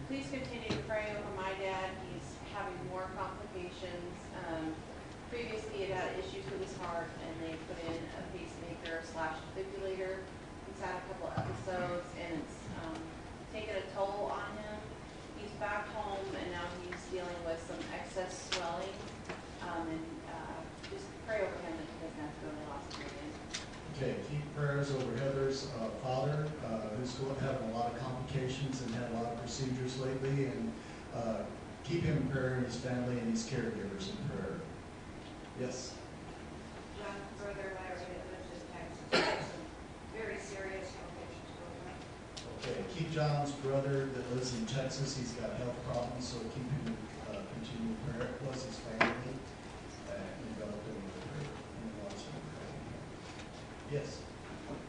Please continue to pray over my dad. He's having more complications. Previously, he had issues with his heart, and they put in a pacemaker / defibrillator. He's had a couple episodes, and it's taken a toll on him. He's back home, and now he's dealing with some excess swelling. And just pray over him that he doesn't have to go to the hospital again. Okay, keep prayers over Heather's father, who's having a lot of complications and had a lot of procedures lately, and keep him in prayer and his family and his caregivers in prayer. Yes? John's brother Larry that lives in Texas has some very serious health issues going on. Okay, keep John's brother that lives in Texas, he's got health problems, so keep him in continual prayer, plus his family, and develop him in prayer, and lots of prayer. Yes?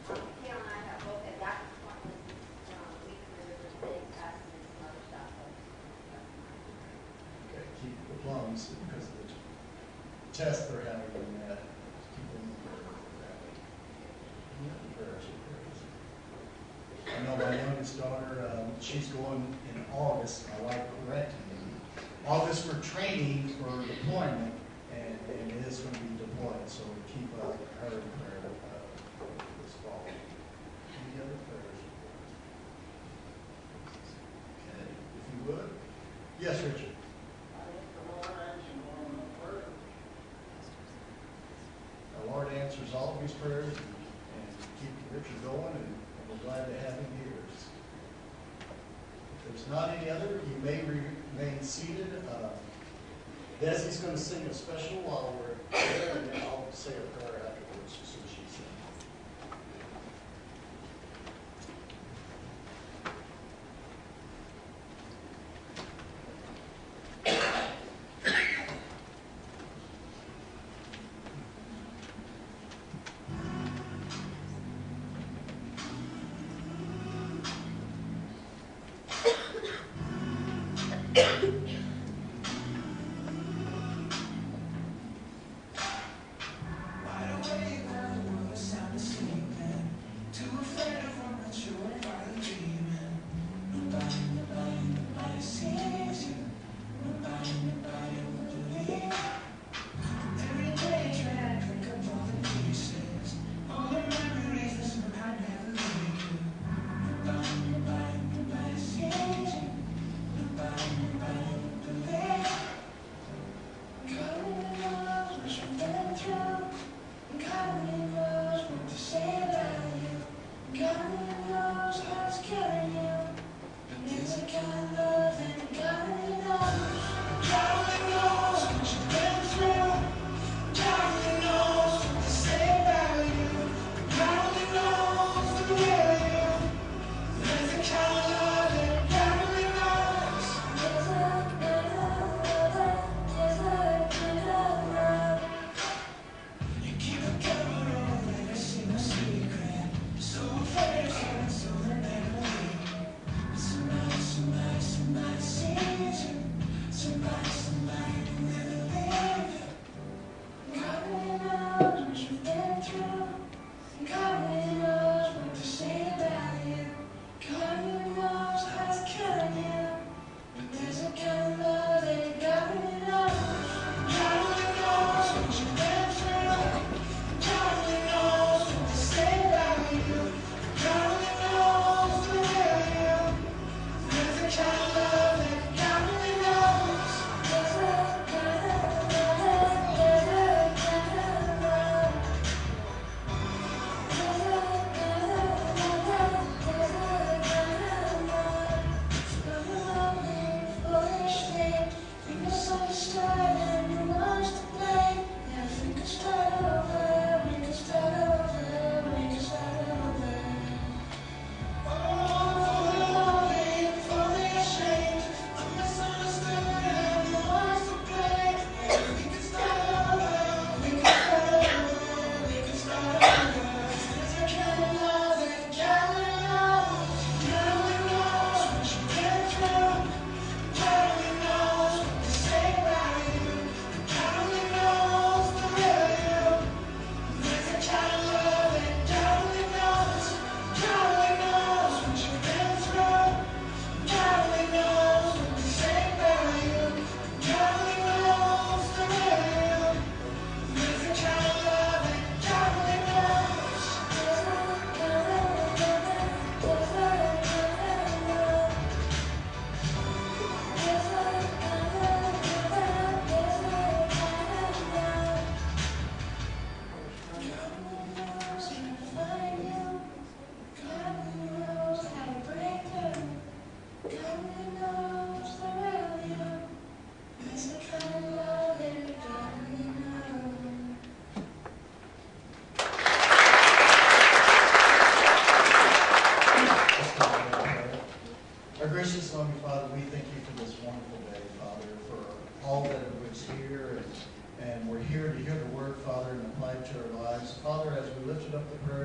Gail and I have both had doctor's appointments this week, and there's a big test and some other stuff. Okay, keep the plums because of the test they're having in that. Keep them in prayer for that. Any other prayers or prayers? I know my youngest daughter, she's going in August, my wife corrected me. August for training for deployment, and it is going to be deployed, so keep her in prayer this fall. Any other prayers? Okay, if you would. Yes, Richard. The Lord answers all of his prayers and keep Richard going, and we're glad to have him here. If there's not any other, you may remain seated. Desi's going to sing a special while we're there, and then I'll say a prayer afterwards as soon as she sings. Why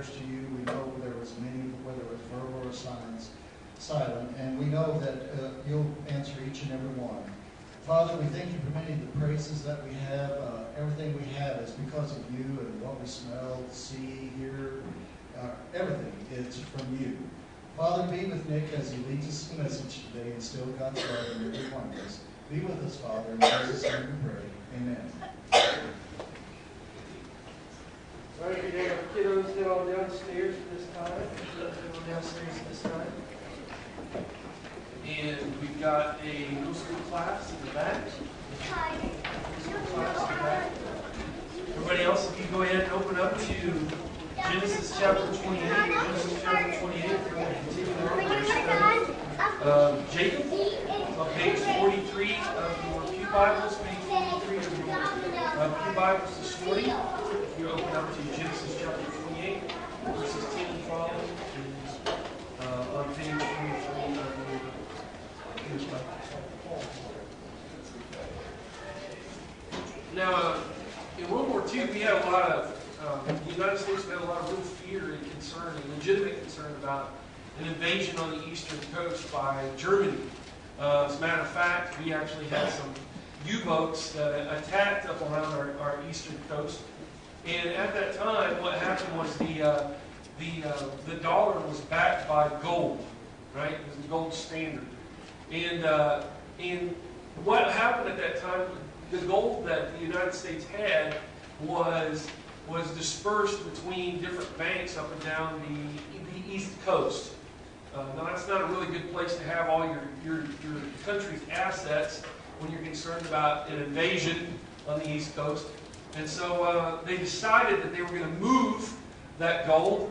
prayers to you. We know there was many, whether it was verbal or silent, and we know that you'll answer each and every one. Father, we thank you for many of the praises that we have. Everything we have is because of you and what we smell, see, hear. Everything is from you. Father, be with Nick as he leads us in the message today and still God's love in every one of us. Be with us, Father, in Jesus' name we pray. Amen. All right, we have kiddos down downstairs at this time. Kiddos downstairs at this time. And we've got a middle school class in the back. Middle school class in the back. Everybody else, if you go ahead and open up to Genesis chapter 28. Genesis chapter 28. We're going to continue on. Jacob, on page 43 of your Pew Bibles, page 43 of your Pew Bibles this morning. You open up to Genesis chapter 28, verses 10 and following, is on page 43 of your Pew Bibles. Now, in World War II, we had a lot of the United States had a lot of real fear and concern, and legitimate concern about an invasion on the eastern coast by Germany. As a matter of fact, we actually had some U-boats that attacked up around our eastern coast. And at that time, what happened was the dollar was backed by gold, right? It was the gold standard. And what happened at that time, the gold that the United States had was dispersed between different banks up and down the east coast. Now that's not a really good place to have all your country's assets when you're concerned about an invasion on the east coast. And so they decided that they were going to move that gold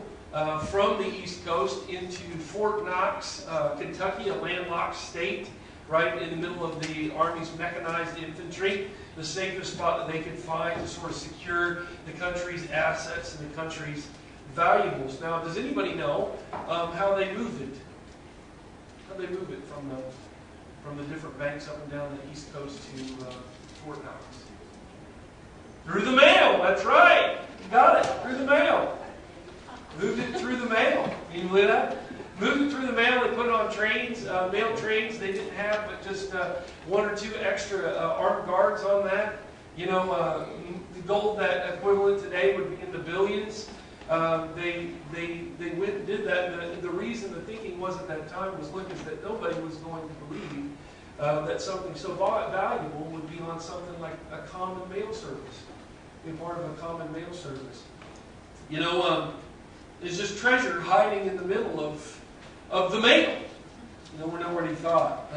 from the east coast into Fort Knox, Kentucky, a landlocked state, right in the middle of the Army's mechanized infantry, the safest spot that they could find to sort of secure the country's assets and the country's valuables. Now, does anybody know how they moved it? How they moved it from the different banks up and down the east coast to Fort Knox? Through the mail. That's right. You got it. Through the mail. Moved it through the mail. Can you believe that? Moved it through the mail. They put it on trains, mail trains. They didn't have but just one or two extra armed guards on that. You know, the gold that equivalent today would be in the billions. They went and did that. And the reason, the thinking was at that time was, look, is that nobody was going to believe that something so valuable would be on something like a common mail service, be part of a common mail service. You know, there's just treasure hiding in the middle of the mail. Nobody thought.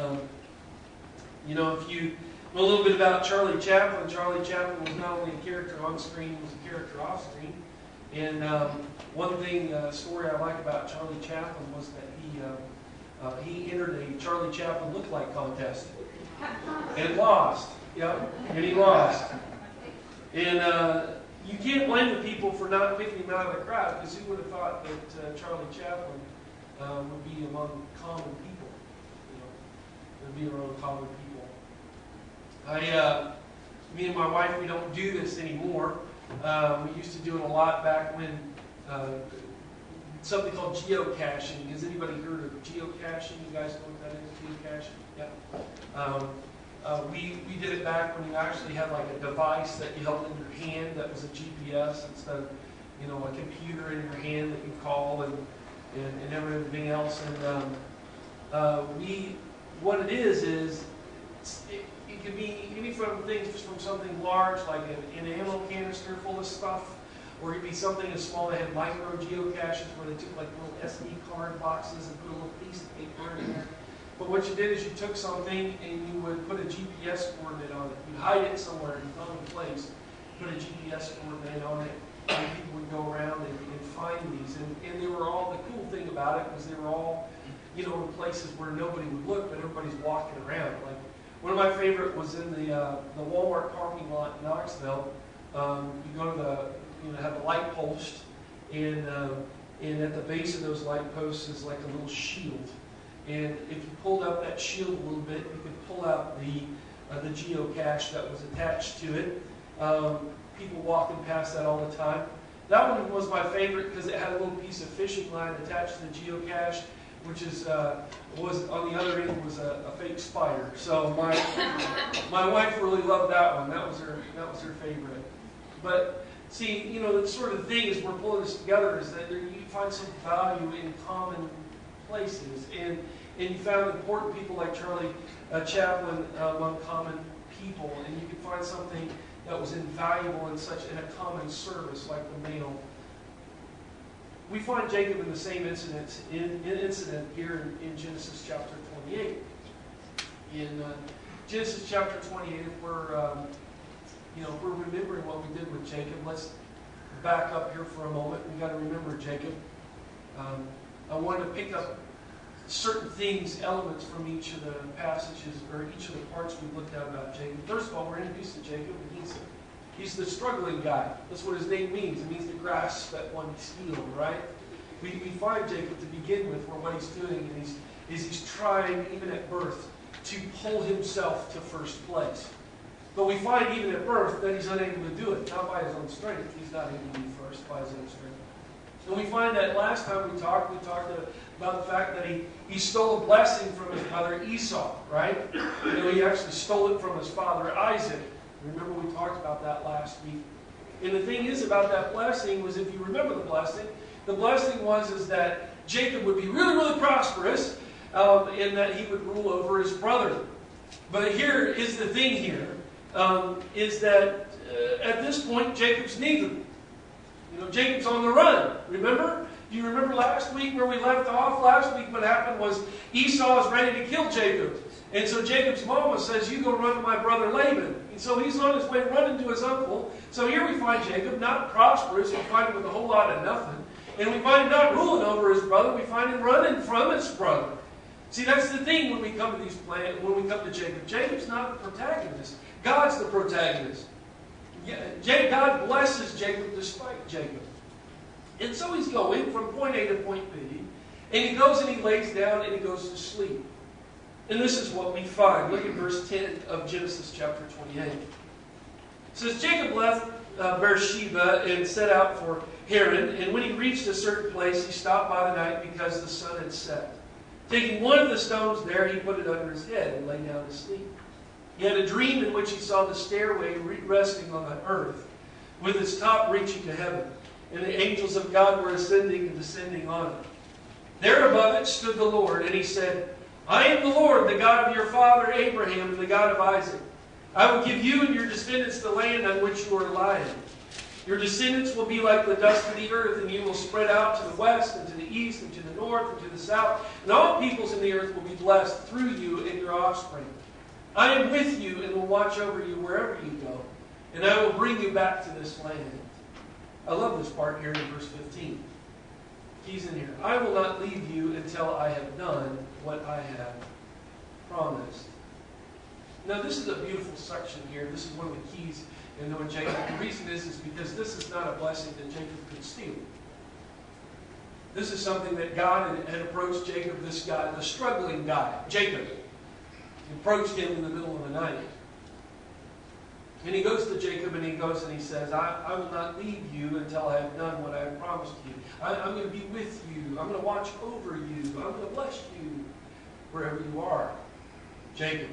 You know, if you know a little bit about Charlie Chaplin, Charlie Chaplin was not only a character on screen, he was a character off screen. And one thing, story I like about Charlie Chaplin was that he entered a Charlie Chaplin look-alike contest and lost. Yep, and he lost. And you can't blame the people for not picking him out of the crowd, because who would have thought that Charlie Chaplin would be among common people? You know, would be among common people. Me and my wife, we don't do this anymore. We used to do it a lot back when something called geocaching. Has anybody heard of geocaching? You guys know what that is? Geocaching? Yeah. We did it back when you actually had like a device that you held in your hand that was a GPS instead of, you know, a computer in your hand that you call and everything else. And what it is it can be any from things from something large like an ammo canister full of stuff, or it could be something as small that had micro geocaches where they took like little SD card boxes and put a little piece of paper in there. But what you did is you took something and you would put a GPS coordinate on it. You'd hide it somewhere in some place, put a GPS coordinate on it, and people would go around and find these. And they were all, the cool thing about it was they were all, you know, in places where nobody would look, but everybody's walking around. Like, one of my favorite was in the Walmart parking lot in Owensville. You go to have a light post, and at the base of those light posts is like a little shield. And if you pulled up that shield a little bit, you could pull out the geocache that was attached to it. People walking past that all the time. That one was my favorite because it had a little piece of fishing line attached to the geocache, which was on the other end was a fake spider. So my wife really loved that one. That was her favorite. But see, the sort of thing as we're pulling this together is that you find some value in common places, and you found important people like Charlie Chaplin among common people, and you could find something that was invaluable in a common service like the mail. We find Jacob in the same incident here in Genesis chapter 28. In Genesis chapter 28, if we're remembering what we did with Jacob, let's back up here for a moment. We've got to remember Jacob. I wanted to pick up certain things, elements from each of the passages, or each of the parts we looked at about Jacob. First of all, we're introduced to Jacob, and he's the struggling guy. That's what his name means. It means to grasp at one's heel, right? We find Jacob to begin with, for what he's doing, and he's trying, even at birth, to pull himself to first place. But we find even at birth that he's unable to do it, not by his own strength. He's not able to be first by his own strength. And we find that last time we talked about the fact that he stole a blessing from his brother Esau, right? He actually stole it from his father Isaac. Remember we talked about that last week. And the thing is about that blessing was, if you remember the blessing was that Jacob would be really, really prosperous, and that he would rule over his brother. But here is the thing here, is that at this point Jacob's neither. Jacob's on the run. Remember? Do you remember last week where we left off? Last week what happened was Esau is ready to kill Jacob. And so Jacob's mama says, you go run to my brother Laban. And so he's on his way running to his uncle. So here we find Jacob not prosperous. We find him with a whole lot of nothing. And we find him not ruling over his brother. We find him running from his brother. See, that's the thing when we come to these plans, when we come to Jacob. Jacob's not the protagonist. God's the protagonist. God blesses Jacob despite Jacob. And so he's going from point A to point B. And he goes and he lays down and he goes to sleep. And this is what we find. Look at verse 10 of Genesis chapter 28. It says, Jacob left Beersheba and set out for Haran. And when he reached a certain place, he stopped by the night because the sun had set. Taking one of the stones there, he put it under his head and lay down to sleep. He had a dream in which he saw the stairway resting on the earth, with its top reaching to heaven, and the angels of God were ascending and descending on it. There above it stood the Lord, and he said, I am the Lord, the God of your father Abraham, and the God of Isaac. I will give you and your descendants the land on which you are lying. Your descendants will be like the dust of the earth, and you will spread out to the west, and to the east, and to the north, and to the south. And all peoples in the earth will be blessed through you and your offspring. I am with you and will watch over you wherever you go, and I will bring you back to this land. I love this part here in verse 15. He's in here. I will not leave you until I have done what I have promised. Now this is a beautiful section here. This is one of the keys in knowing Jacob. The reason is because this is not a blessing that Jacob could steal. This is something that God had approached Jacob, this guy, the struggling guy, Jacob. He approached him in the middle of the night. And he goes to Jacob and he says, I will not leave you until I have done what I have promised you. I'm going to be with you. I'm going to watch over you. I'm going to bless you wherever you are. Jacob.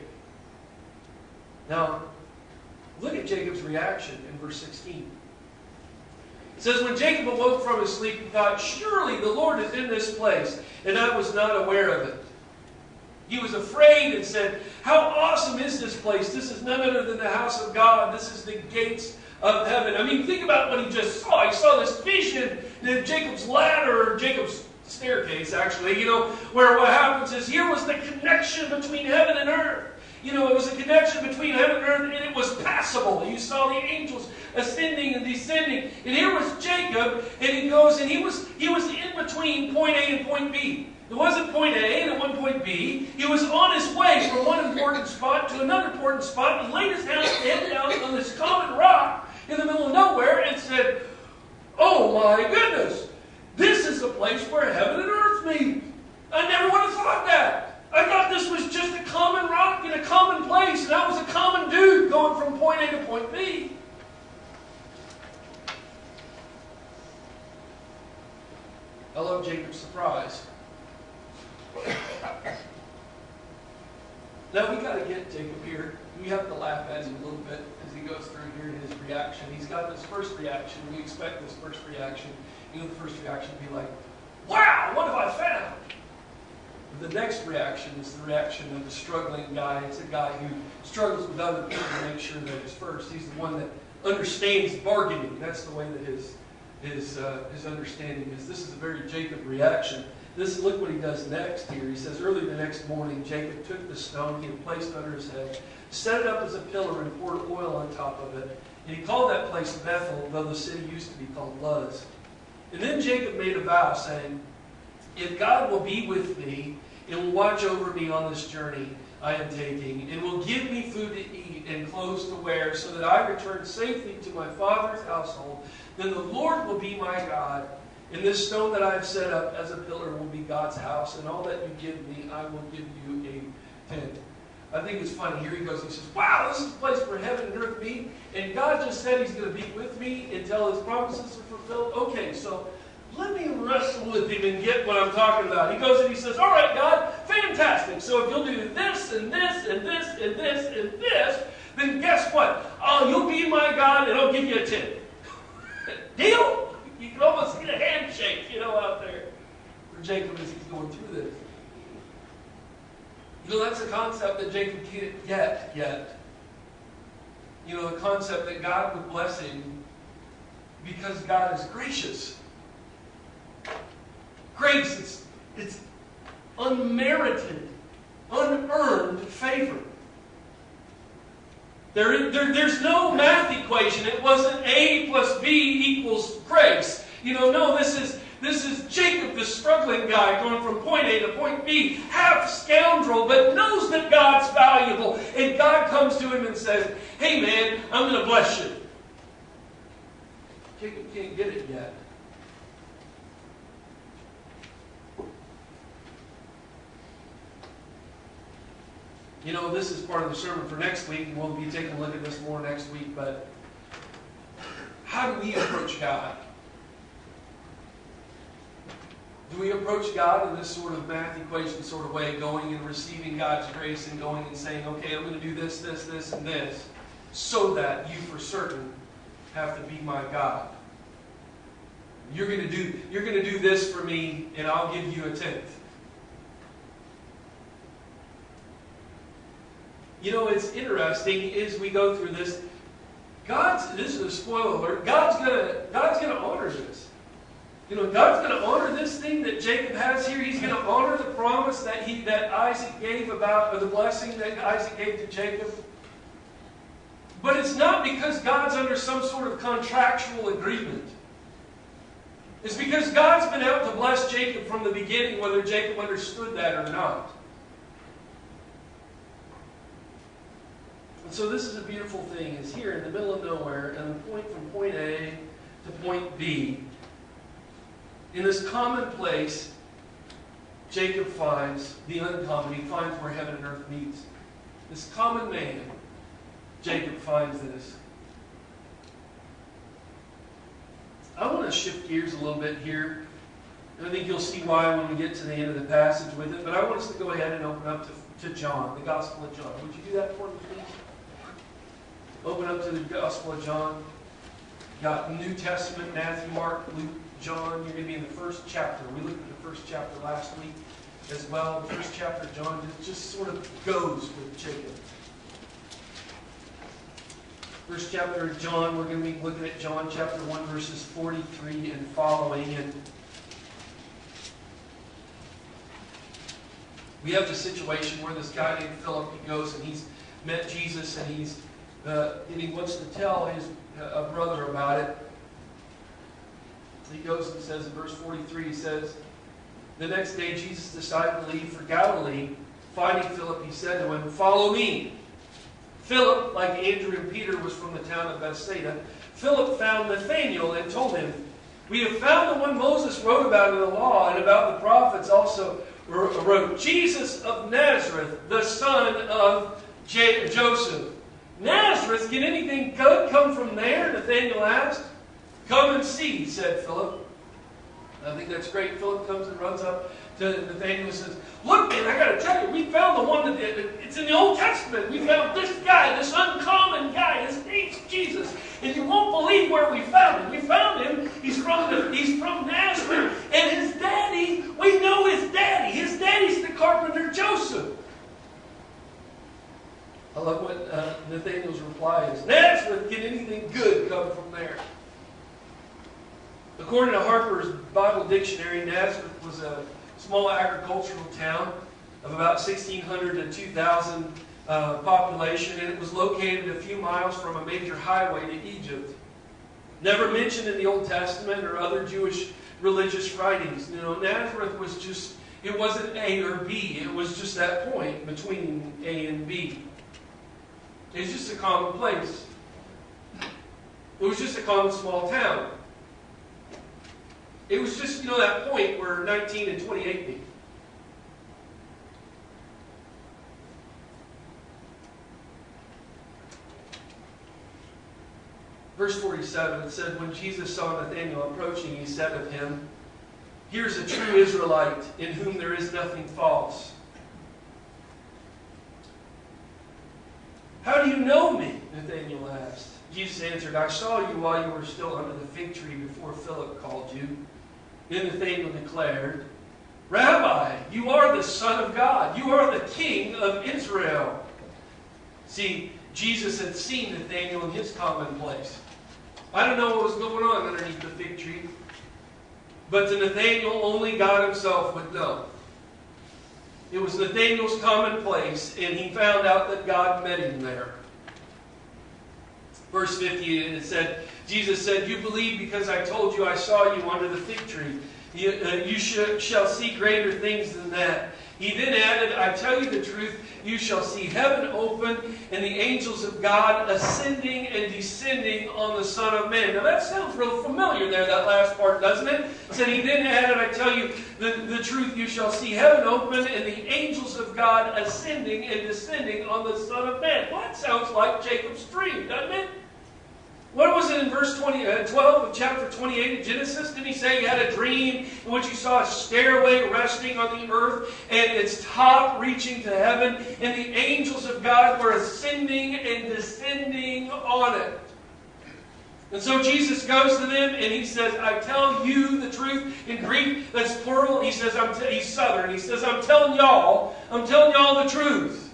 Now, look at Jacob's reaction in verse 16. It says, when Jacob awoke from his sleep, he thought, surely the Lord is in this place, and I was not aware of it. He was afraid and said, how awesome is this place? This is none other than the house of God. This is the gates of heaven. I mean, think about what he just saw. He saw this vision in Jacob's ladder, or Jacob's staircase, actually, where what happens is here was the connection between heaven and earth. It was a connection between heaven and earth, and it was passable. You saw the angels ascending and descending. And here was Jacob, and he goes, and he was in between point A and point B. It wasn't point A and at one point B. He was on his way from one important spot to another important spot, and laid his head down on this common rock in the middle of nowhere and said, oh my goodness, this is the place where heaven and earth meet. I never would have thought that. I thought this was just a common rock in a common place, and I was a common dude going from point A to point B. love Jacob's surprise. Now we got to get Jacob here. We have to laugh at him a little bit as he goes through here in his reaction. He's got this first reaction. We expect this first reaction. The first reaction would be like, wow, what have I found? The next reaction is the reaction of the struggling guy. It's a guy who struggles with other people to make sure that he's first. He's the one that understands bargaining. That's the way that his understanding is. This is a very Jacob reaction. Look what he does next here. He says, early the next morning, Jacob took the stone he had placed under his head, set it up as a pillar, and poured oil on top of it. And he called that place Bethel, though the city used to be called Luz. And then Jacob made a vow, saying, if God will be with me and will watch over me on this journey I am taking, and will give me food to eat and clothes to wear, so that I return safely to my father's household, then the Lord will be my God, and this stone that I have set up as a pillar will be God's house, and all that you give me, I will give you a tent. I think it's funny. Here he goes. He says, wow, this is a place where heaven and earth meet, and God just said he's going to be with me until his promises are fulfilled. Okay, so let me wrestle with him and get what I'm talking about. He goes and he says, all right, God, fantastic. So if you'll do this and this and this and this and this, then guess what? Oh, you'll be my God and I'll give you a tent. Deal? You can almost get a handshake, out there for Jacob as he's going through this. That's a concept that Jacob can't get yet. The concept that God would bless him because God is gracious. Grace, it's unmerited, unearned favor. There's no math equation. It wasn't A plus B equals grace. No, this is Jacob, the struggling guy, going from point A to point B, half scoundrel, but knows that God's valuable. And God comes to him and says, hey man, I'm going to bless you. Jacob can't get it yet. This is part of the sermon for next week, and we'll be taking a look at this more next week, but how do we approach God? Do we approach God in this sort of math equation sort of way, going and receiving God's grace and going and saying, okay, I'm going to do this, this, this, and this, so that you for certain have to be my God? You're going to do this for me, and I'll give you a tenth. It's interesting as we go through this. This is a spoiler alert. God's gonna honor this. God's gonna honor this thing that Jacob has here. He's gonna honor the promise that Isaac gave or the blessing that Isaac gave to Jacob. But it's not because God's under some sort of contractual agreement. It's because God's been out to bless Jacob from the beginning, whether Jacob understood that or not. So this is a beautiful thing. It's here in the middle of nowhere, and from point A to point B. In this common place, Jacob finds the uncommon. He finds where heaven and earth meets. This common man, Jacob finds this. I want to shift gears a little bit here. And I think you'll see why when we get to the end of the passage with it. But I want us to go ahead and open up to John, the Gospel of John. Would you do that for me, please? Open up to the Gospel of John. Got New Testament, Matthew, Mark, Luke, John. You're going to be in the first chapter. We looked at the first chapter last week as well. The first chapter of John just sort of goes with Jacob. First chapter of John, we're going to be looking at John chapter 1, verses 43 and following. And we have the situation where this guy named Philip, he goes and he's met Jesus, and he wants to tell his brother about it. He goes and says in verse 43, he says, the next day Jesus decided to leave for Galilee. Finding Philip, he said to him, follow me. Philip, like Andrew and Peter, was from the town of Bethsaida. Philip found Nathanael and told him, we have found the one Moses wrote about in the law, and about the prophets also wrote, Jesus of Nazareth, the son of Joseph. Nazareth? Can anything good come from there? Nathanael asked. Come and see, said Philip. I think that's great. Philip comes and runs up to Nathanael and says, look, man, I got to tell you, we found the one that it's in the Old Testament. We found this guy, this uncommon guy. His name's Jesus. And you won't believe where we found him. We found him. He's from Nazareth. And his daddy, we know his daddy. His daddy's the carpenter Joseph. I love what Nathanael's reply is. Nazareth, can anything good come from there? According to Harper's Bible Dictionary, Nazareth was a small agricultural town of about 1,600 to 2,000 population, and it was located a few miles from a major highway to Egypt. Never mentioned in the Old Testament or other Jewish religious writings. You know, Nazareth was just, it wasn't A or B. It was just that point between A and B. It's just a common place. It was just a common small town. It was just, that point where 19 and 28 meet. Verse 47, it said, when Jesus saw Nathanael approaching, he said of him, here's a true Israelite in whom there is nothing false. How do you know me? Nathanael asked. Jesus answered, I saw you while you were still under the fig tree before Philip called you. Then Nathanael declared, Rabbi, you are the Son of God. You are the King of Israel. See, Jesus had seen Nathanael in his common place. I don't know what was going on underneath the fig tree, but to Nathanael, only God himself would know. It was Nathanael's common place, and he found out that God met him there. Verse 50, it said, Jesus said, you believe because I told you I saw you under the fig tree. You shall see greater things than that. He then added, I tell you the truth, you shall see heaven open and the angels of God ascending and descending on the Son of Man. Now that sounds real familiar there, that last part, doesn't it? It said, he then added, I tell you the truth, you shall see heaven open and the angels of God ascending and descending on the Son of Man. Well, that sounds like Jacob's dream, doesn't it? What was it in verse 12 of chapter 28 of Genesis? Didn't he say he had a dream in which he saw a stairway resting on the earth and its top reaching to heaven, and the angels of God were ascending and descending on it? And so Jesus goes to them and he says, I tell you the truth. In Greek, that's plural. He says, he's Southern. He says, I'm telling y'all the truth.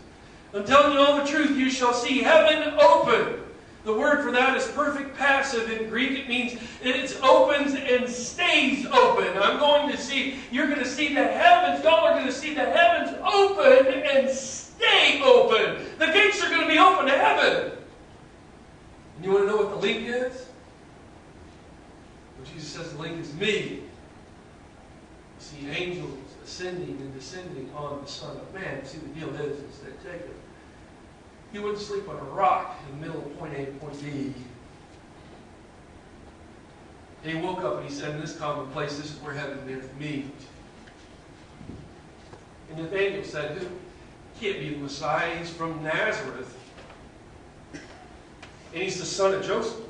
I'm telling you all the truth. You shall see heaven open. The word for that is perfect passive in Greek. It means it opens and stays open. You're going to see the heavens, y'all are going to see the heavens open and stay open. The gates are going to be open to heaven. And you want to know what the link is? Well, Jesus says the link is me. You see angels ascending and descending on the Son of Man. See, the deal is that Jacob, he wouldn't sleep on a rock in the middle of point A and point B. And he woke up and he said, in this common place, this is where heaven and earth meet. And Nathanael said, who can't be the Messiah? He's from Nazareth. And he's the son of Joseph.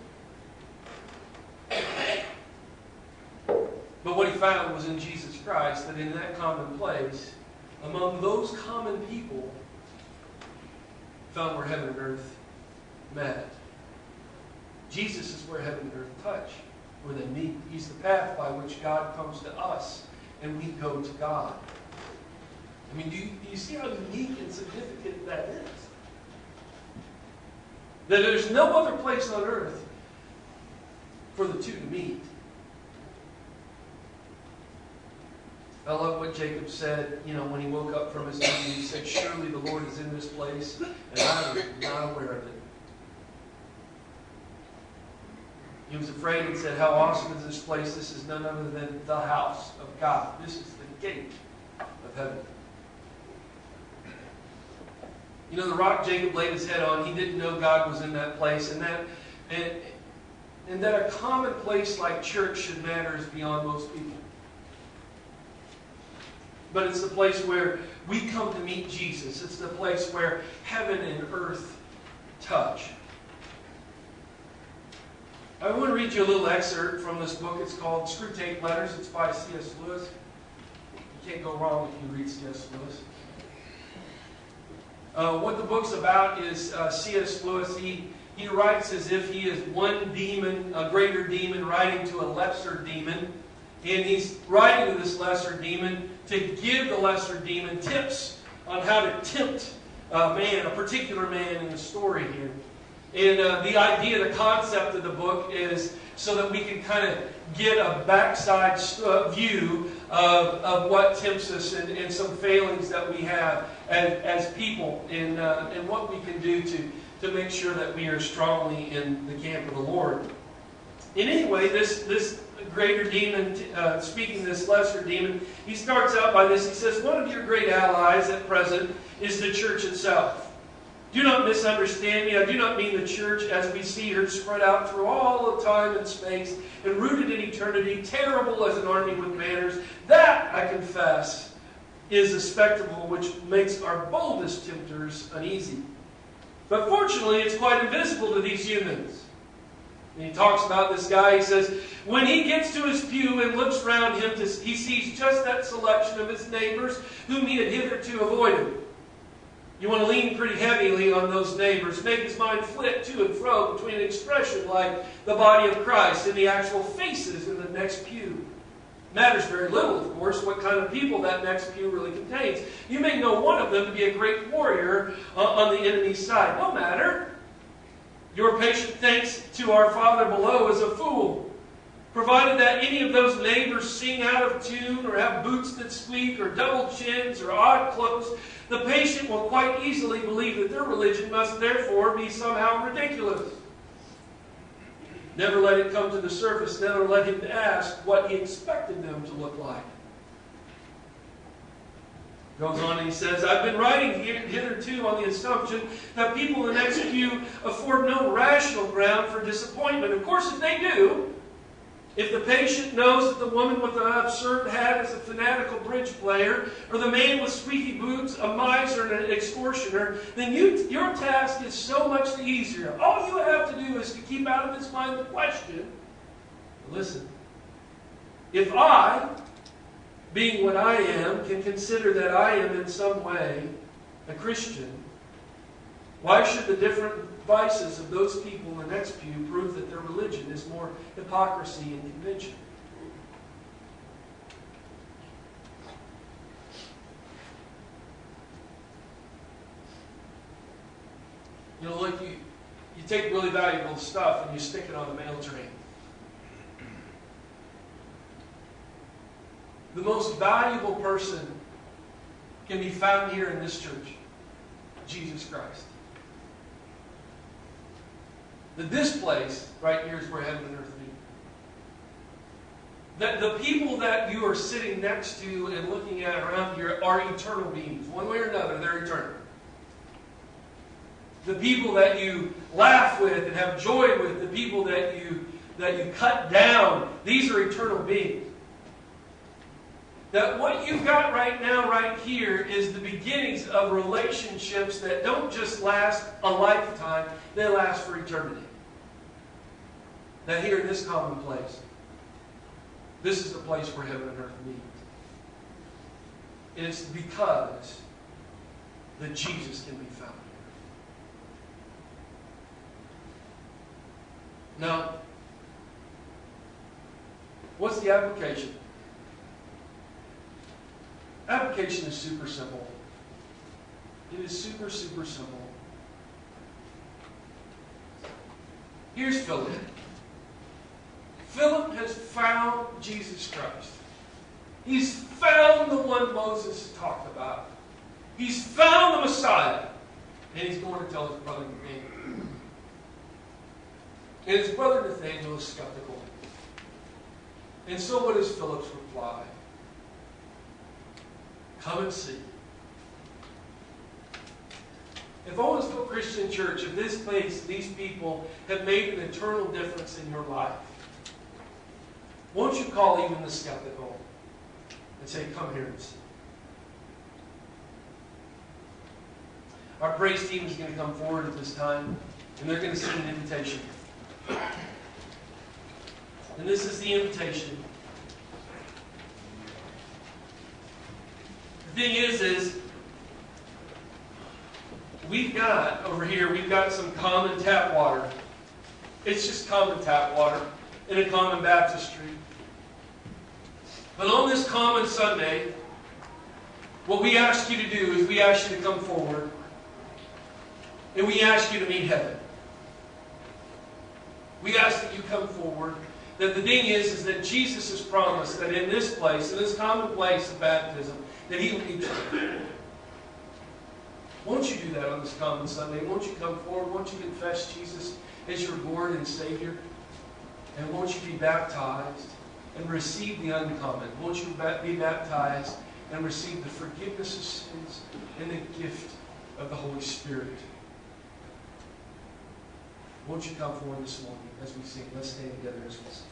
But what he found was in Jesus Christ, that in that common place, among those common people, found where heaven and earth met. Jesus is where heaven and earth touch, where they meet. He's the path by which God comes to us, and we go to God. I mean, do you see how unique and significant that is? That there's no other place on earth for the two to meet. I love what Jacob said, when he woke up from his sleep. He said, surely the Lord is in this place, and I was not aware of it. He was afraid and said, how awesome is this place? This is none other than the house of God. This is the gate of heaven. The rock Jacob laid his head on, he didn't know God was in that place, and that a common place like church should matter is beyond most people. But it's the place where we come to meet Jesus. It's the place where heaven and earth touch. I want to read you a little excerpt from this book. It's called Screw Tape Letters. It's by C.S. Lewis. You can't go wrong if you read C.S. Lewis. What the book's about is C.S. Lewis. He writes as if he is one demon, a greater demon, writing to a lesser demon. And he's writing to this lesser demon to give the lesser demon tips on how to tempt a particular man in the story here. And the idea, the concept of the book is so that we can kind of get a backside view of what tempts us and some failings that we have as people and what we can do to make sure that we are strongly in the camp of the Lord. And anyway, this greater demon, speaking this lesser demon, he starts out by this. He says, one of your great allies at present is the church itself. Do not misunderstand me. I do not mean the church as we see her spread out through all of time and space and rooted in eternity, terrible as an army with banners. That, I confess, is a spectacle which makes our boldest tempters uneasy. But fortunately, it's quite invisible to these humans. And he talks about this guy. He says, when he gets to his pew and looks around him, he sees just that selection of his neighbors whom he had hitherto avoided. You want to lean pretty heavily on those neighbors. Make his mind flit to and fro between an expression like the body of Christ and the actual faces in the next pew. Matters very little, of course, what kind of people that next pew really contains. You may know one of them to be a great warrior on the enemy's side. No matter. Your patient thinks to our Father below is a fool. Provided that any of those neighbors sing out of tune or have boots that squeak or double chins or odd clothes, the patient will quite easily believe that their religion must therefore be somehow ridiculous. Never let it come to the surface. Never let him ask what he expected them to look like. Goes on and he says, I've been writing hitherto on the assumption that people in the next pew afford no rational ground for disappointment. Of course, if they do, if the patient knows that the woman with the absurd hat is a fanatical bridge player, or the man with squeaky boots a miser and an extortioner, then your task is so much the easier. All you have to do is to keep out of his mind the question, listen, if I, being what I am, can consider that I am in some way a Christian, why should the different vices of those people in the next pew prove that their religion is more hypocrisy and convention? You know, like you take really valuable stuff and you stick it on the mail train. The most valuable person can be found here in this church, Jesus Christ. That this place right here is where heaven and earth meet. That the people that you are sitting next to and looking at around here are eternal beings. One way or another, they're eternal. The people that you laugh with and have joy with, the people that you cut down, these are eternal beings. That what you've got right now, right here, is the beginnings of relationships that don't just last a lifetime, they last for eternity. That here in this common place, this is the place where heaven and earth meet. And it's because that Jesus can be found here. Now, what's the application? Application is super simple. It is super, super simple. Here's Philip. Philip has found Jesus Christ. He's found the one Moses talked about. He's found the Messiah. And he's going to tell his brother Nathaniel. And his brother Nathaniel is skeptical. And so what is Philip's reply? Come and see. If Owensville Christian Church, if this place, these people have made an eternal difference in your life, won't you call even the skeptical and say, come here and see. Our praise team is going to come forward at this time, and they're going to send an invitation. And this is the invitation. The thing is we've got, over here, we've got some common tap water. It's just common tap water in a common baptistry. But on this common Sunday, what we ask you to do is we ask you to come forward and we ask you to meet heaven. We ask that you come forward. That the thing is that Jesus has promised that in this place, in this common place of baptism, that He will meet you. Won't you do that on this common Sunday? Won't you come forward? Won't you confess Jesus as your Lord and Savior? And won't you be baptized and receive the uncommon? Won't you be baptized and receive the forgiveness of sins and the gift of the Holy Spirit? Won't you come forward this morning as we sing? Let's stand together as we sing.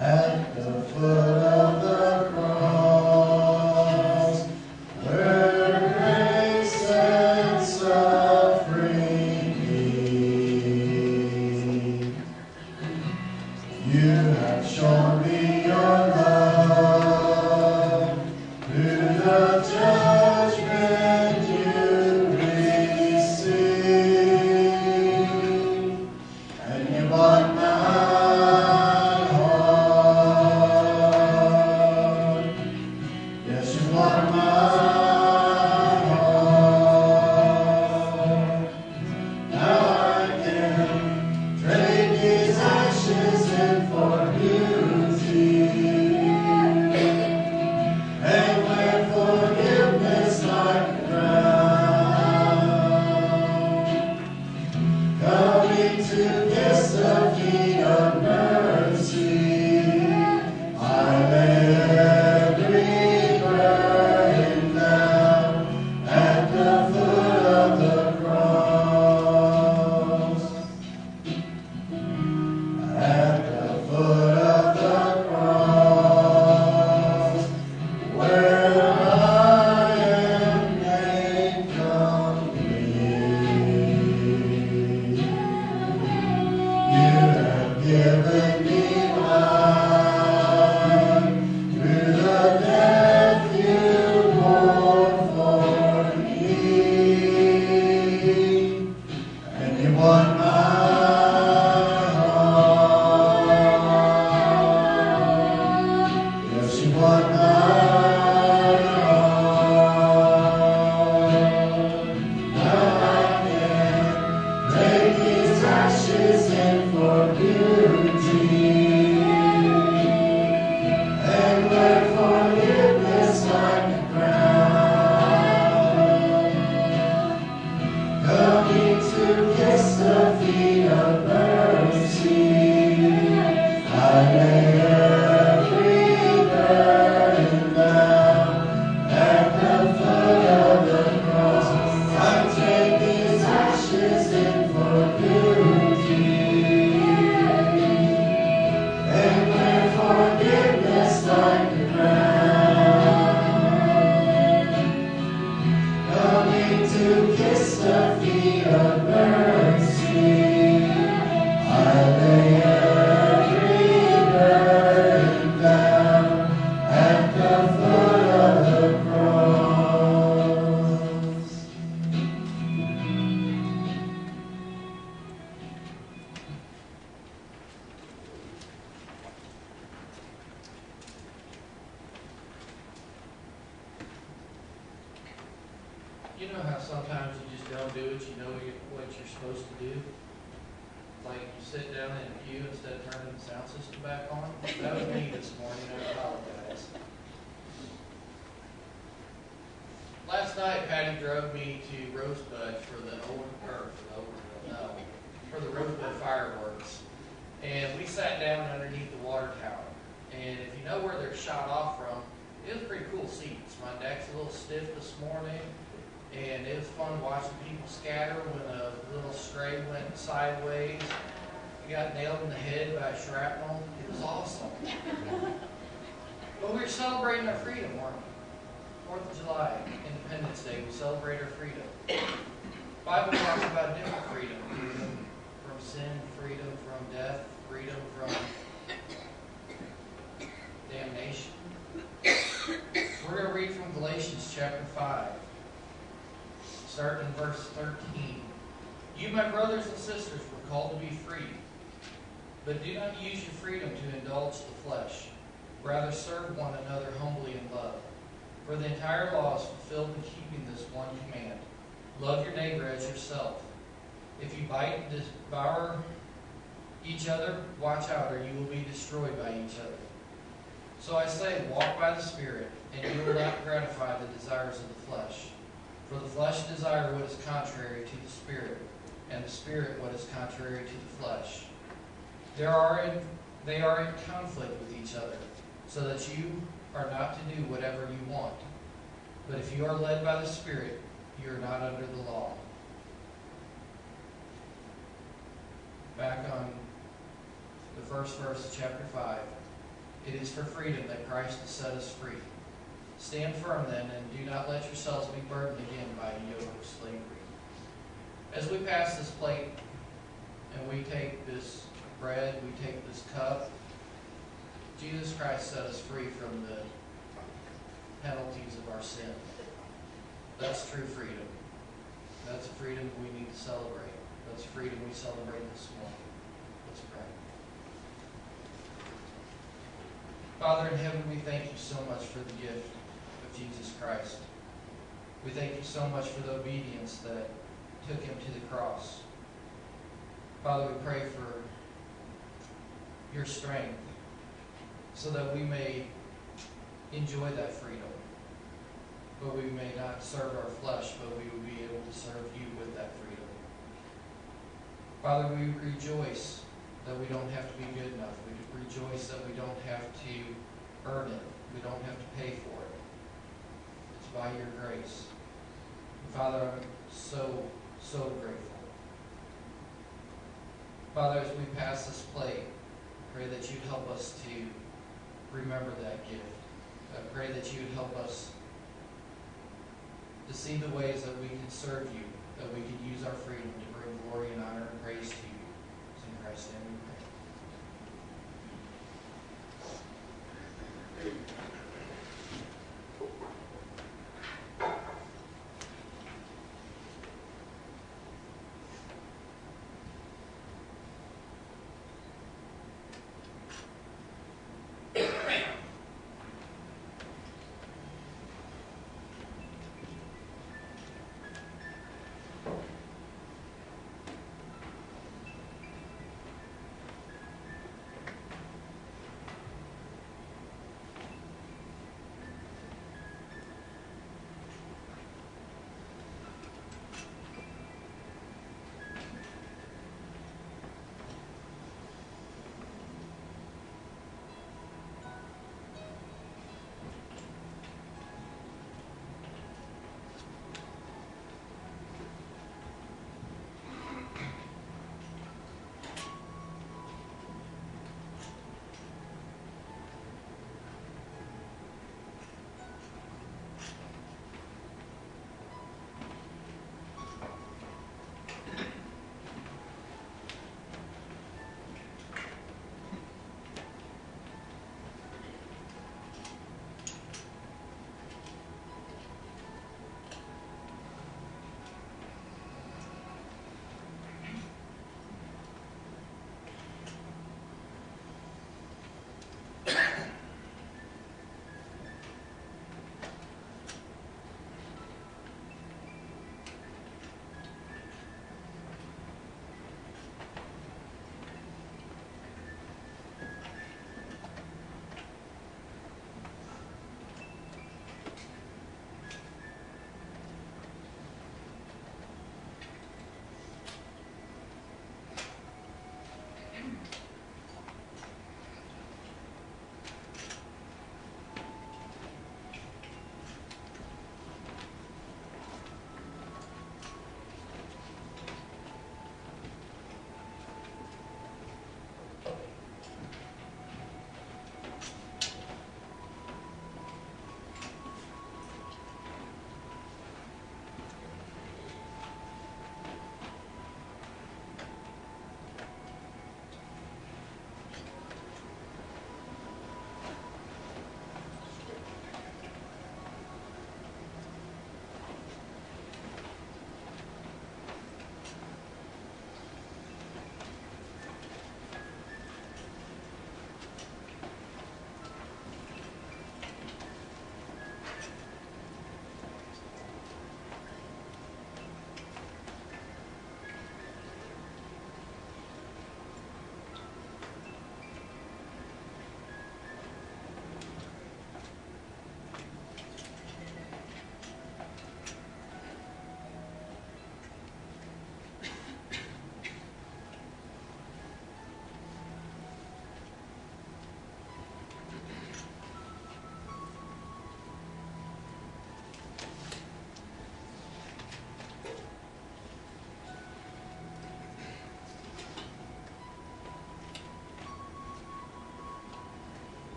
At the foot of the cross, where grace and suffering meet, you have shown me your love through the judgment you You know how sometimes you just don't do it, you know what you're supposed to do? Like you sit down in a pew instead of turning the sound system back on? That was me this morning, I apologize. Last night Patty drove me to Rosebud for the Rosebud fireworks. And we sat down underneath the water tower. And if you know where they're shot off from, it was pretty cool seats. My neck's a little stiff this morning. And it was fun watching people scatter when a little stray went sideways. He got nailed in the head by a shrapnel. It was awesome. But we were celebrating our freedom, weren't we? 4th of July, Independence Day, we celebrate our freedom. The Bible talks about different freedom. Freedom from sin, freedom from death, freedom from damnation. We're going to read from Galatians chapter 5. Starting in verse 13. You, my brothers and sisters, were called to be free. But do not use your freedom to indulge the flesh. Rather serve one another humbly in love. For the entire law is fulfilled in keeping this one command. Love your neighbor as yourself. If you bite and devour each other, watch out, or you will be destroyed by each other. So I say, walk by the Spirit, and you will not gratify the desires of the flesh. For the flesh desires what is contrary to the Spirit, and the Spirit what is contrary to the flesh. They are in conflict with each other, so that you are not to do whatever you want. But if you are led by the Spirit, you are not under the law. Back on the first verse of chapter 5. It is for freedom that Christ has set us free. Stand firm then, and do not let yourselves be burdened again by a yoke of slavery. As we pass this plate, and we take this bread, we take this cup, Jesus Christ set us free from the penalties of our sin. That's true freedom. That's a freedom we need to celebrate. That's freedom we celebrate this morning. Let's pray. Father in heaven, we thank you so much for the gift of Jesus Christ. We thank you so much for the obedience that took him to the cross. Father, we pray for your strength so that we may enjoy that freedom. But we may not serve our flesh, but we will be able to serve you with that freedom. Father, we rejoice that we don't have to be good enough. We rejoice that we don't have to earn it. We don't have to pay for it. It's by your grace. And Father, I'm so, so grateful. Father, as we pass this plate, I pray that you'd help us to remember that gift. I pray that you'd help us to see the ways that we can serve you, that we can use our freedom to bring glory and honor and praise to you. It's in Christ's name we pray.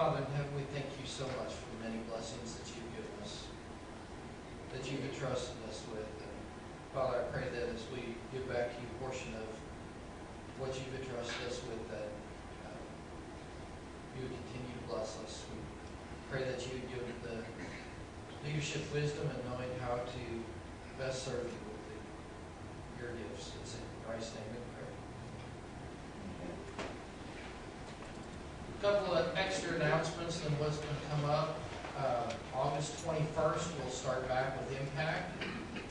Father in heaven, we thank you so much for the many blessings that you've given us, that you've entrusted us with. And Father, I pray that as we give back to you a portion of what you've entrusted us with, that you would continue to bless us. We pray that you would give the leadership wisdom and knowing how to best serve you with your gifts. It's in Christ's name we pray. A couple of extra announcements than what's going to come up. August 21st, we'll start back with Impact,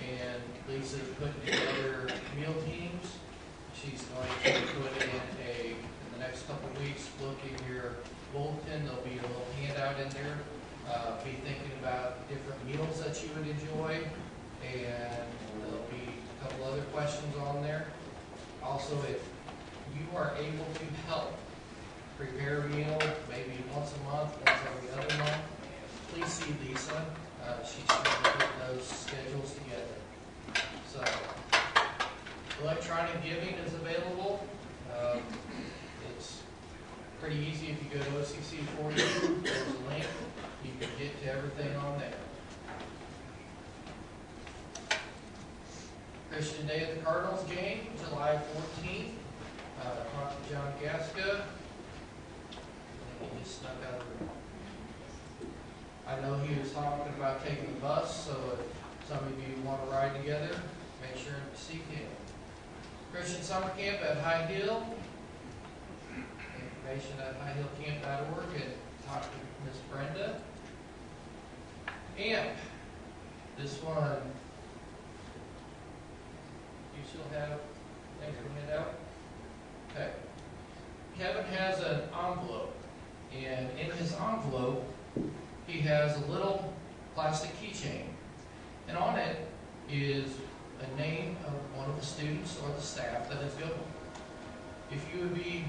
and Lisa's putting together meal teams. She's going to put in the next couple of weeks, look in your bulletin, there'll be a little handout in there. Be thinking about different meals that you would enjoy, and there'll be a couple other questions on there. Also, if you are able to help prepare a meal, maybe once a month, once every other month, please see Lisa. She's trying to put those schedules together. So, electronic giving is available. It's pretty easy. If you go to OCC40, there's a link. You can get to everything on there. Christian Day at the Cardinals game, July 14th. Talked to John Gaska. He just snuck out of the room. I know he was talking about taking the bus, so if some of you want to ride together, make sure to seek him. Christian Summer Camp at High Hill. Information at highhillcamp.org, and talk to Miss Brenda. AMP. This one, you still have things to hand out? Okay. Kevin has an envelope, and in his envelope, he has a little plastic keychain, and on it is a name of one of the students or the staff that is going. If you would be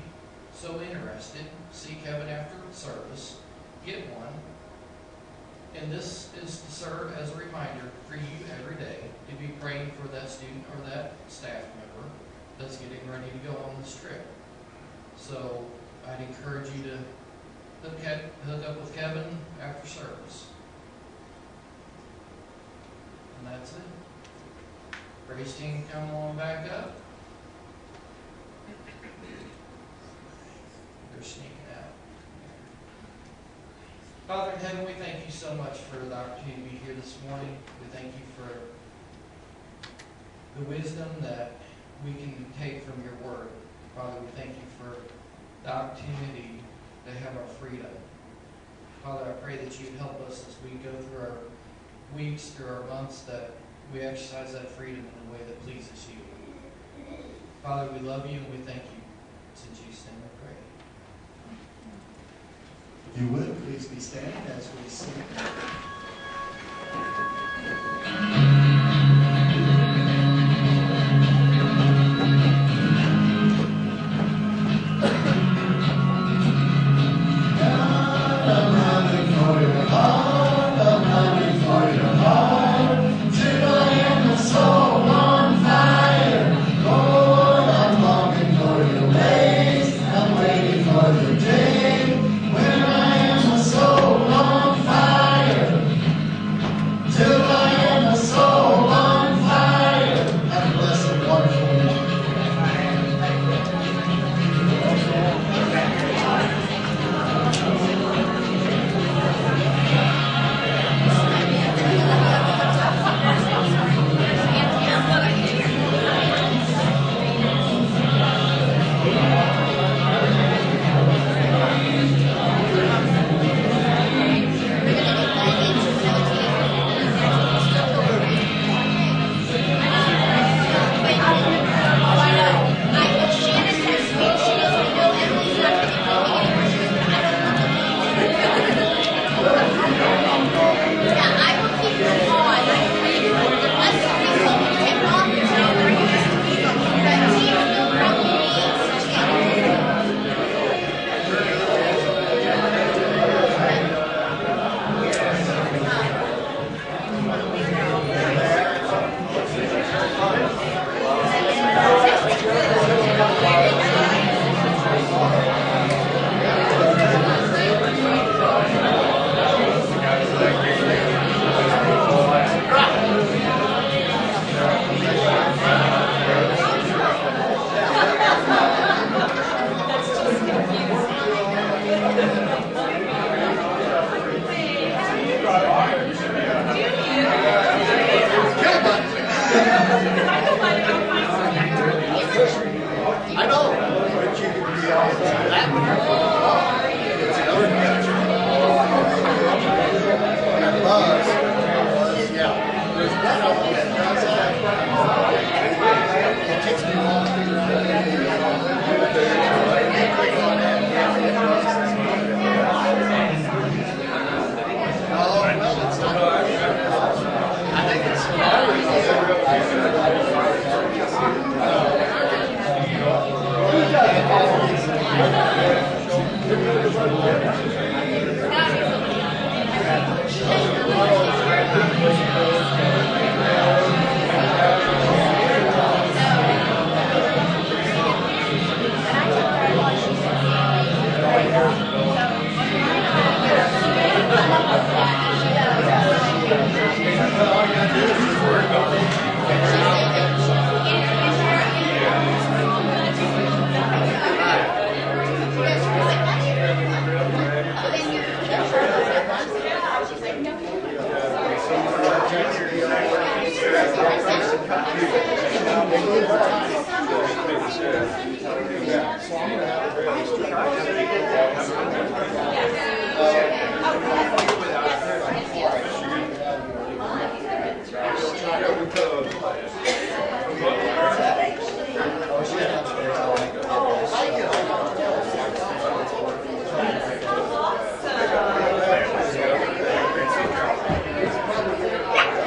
so interested, see Kevin after service, get one, and this is to serve as a reminder for you every day to be praying for that student or that staff member that's getting ready to go on this trip. So I'd encourage you to hook up with Kevin after service. And that's it. Praise team, come on back up. They're sneaking out. Father in heaven, we thank you so much for the opportunity to be here this morning. We thank you for the wisdom that we can take from your word. Father, we thank you for the opportunity to have our freedom. Father, I pray that you would help us as we go through our weeks, through our months, that we exercise that freedom in a way that pleases you. Father, we love you and we thank you. It's in Jesus' name we pray. If you would, please be standing as we sing. Till I know, but you could be on that one. It's another picture. That buzz was, yeah. There's one of them that does that. It takes me long to figure out what it is. You click on that, yeah, it buzzes. No, well, it's not. I think it's. Yeah.